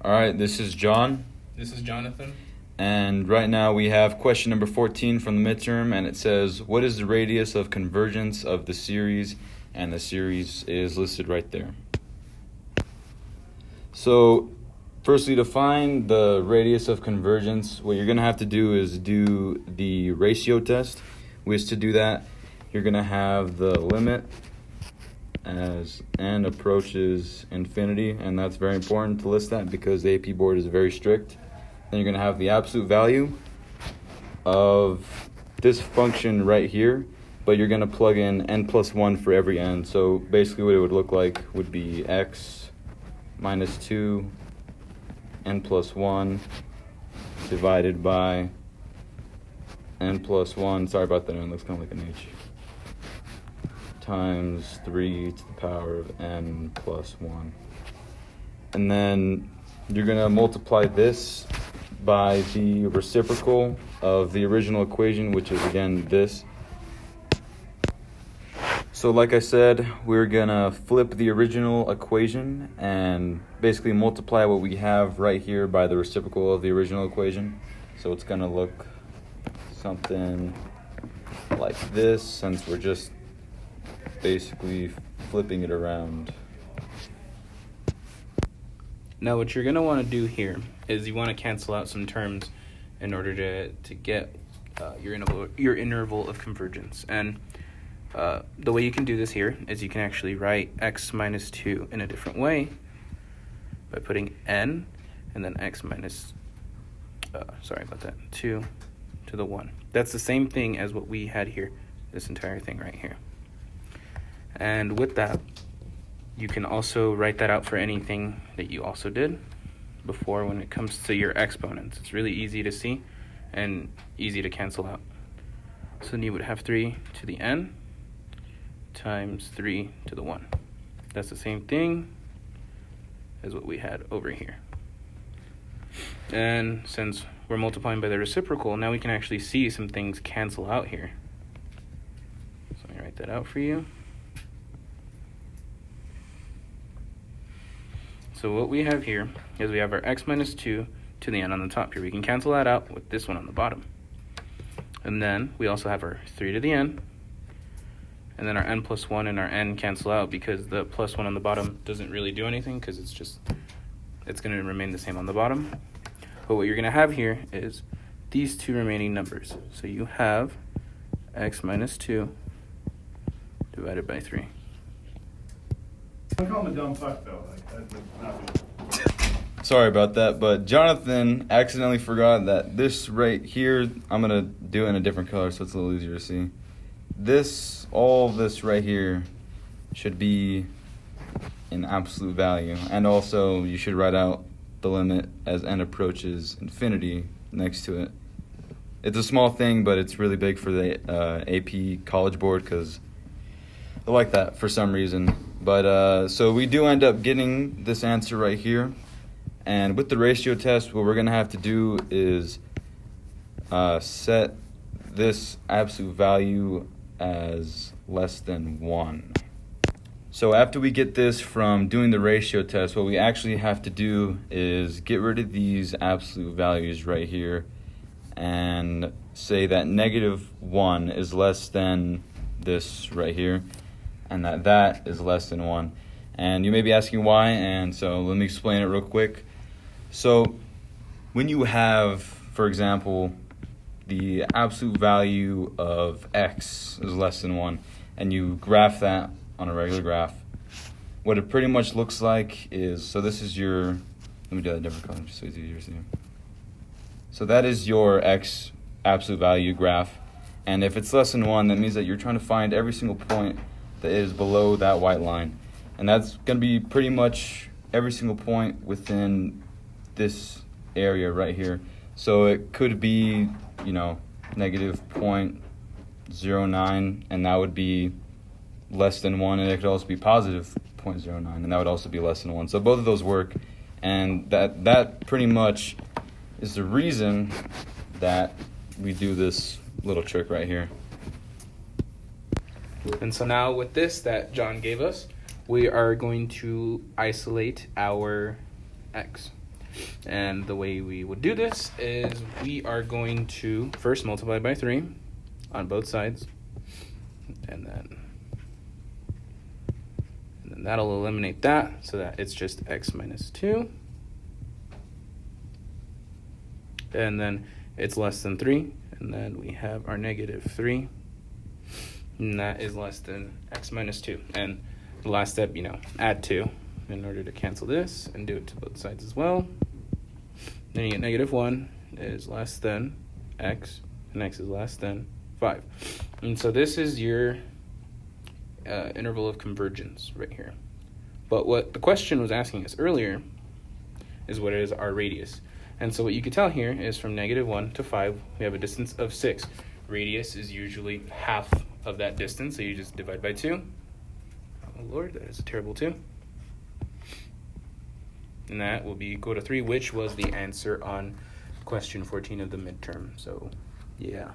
All right, this is John. This is Jonathan. And right now we have question number 14 from the midterm, and it says, what is the radius of convergence of the series? And the series is listed right there. So, firstly, to find the radius of convergence, what you're going to have to do is do the ratio test. Which to do that, you're going to have the limit as n approaches infinity, and that's very important to list that because the AP board is very strict. Then you're going to have the absolute value of this function right here, but you're going to plug in n plus 1 for every n. So basically what it would look like would be x minus 2 n plus 1 divided by n plus 1, sorry about that, it looks kind of like an h, times 3 to the power of n plus 1. And then you're going to multiply this by the reciprocal of the original equation, which is, again, this. So like I said, we're going to flip the original equation and basically multiply what we have right here by the reciprocal of the original equation. So it's going to look something like this, since we're just basically flipping it around. Now what you're going to want to do here is you want to cancel out some terms in order to get your interval of convergence. And the way you can do this here is you can actually write x minus 2 in a different way by putting n and then x minus 2 to the 1. That's the same thing as what we had here, this entire thing right here. And with that, you can also write that out for anything that you also did before when it comes to your exponents. It's really easy to see and easy to cancel out. So then you would have 3 to the n times 3 to the 1. That's the same thing as what we had over here. And since we're multiplying by the reciprocal, now we can actually see some things cancel out here. So let me write that out for you. So what we have here is we have our x minus 2 to the n on the top here. We can cancel that out with this one on the bottom. And then we also have our 3 to the n. And then our n plus 1 and our n cancel out because the plus 1 on the bottom doesn't really do anything because it's going to remain the same on the bottom. But what you're going to have here is these two remaining numbers. So you have x minus 2 divided by 3. I call him a dumb fuck, though. Like, that's not Sorry about that, but Jonathan accidentally forgot that this right here, I'm going to do it in a different color so it's a little easier to see. All this right here should be an absolute value. And also you should write out the limit as n approaches infinity next to it. It's a small thing, but it's really big for the AP College Board because I like that for some reason. But so we do end up getting this answer right here. And with the ratio test, what we're going to have to do is set this absolute value as less than 1. So after we get this from doing the ratio test, what we actually have to do is get rid of these absolute values right here and say that -1 is less than this right here and that is less than 1. And you may be asking why, and so let me explain it real quick. So when you have, for example, the absolute value of x is less than 1 and you graph that on a regular graph, what it pretty much looks like is, so this is your, let me do that in a different color just so it's easier to see. So that is your x absolute value graph, and if it's less than 1, that means that you're trying to find every single point that is below that white line, and that's going to be pretty much every single point within this area right here. So it could be, -0.09, and that would be less than 1, and it could also be positive 0.09, and that would also be less than 1. So both of those work, and that pretty much is the reason that we do this little trick right here. And so now with this that John gave us, we are going to isolate our x. And the way we would do this is we are going to first multiply by 3 on both sides, and then that'll eliminate that, so that it's just x minus 2. And then it's less than 3, and then we have our negative 3, and that is less than x minus 2. And the last step, add 2 in order to cancel this, and do it to both sides as well. Then you get negative 1 is less than x, and x is less than 5. And so this is your interval of convergence right here. But what the question was asking us earlier is what is our radius. And so what you could tell here is from negative 1 to 5, we have a distance of 6. Radius is usually half of that distance, so you just divide by 2. Oh Lord, that is a terrible 2. And that will be equal to 3, which was the answer on question 14 of the midterm. So, yeah.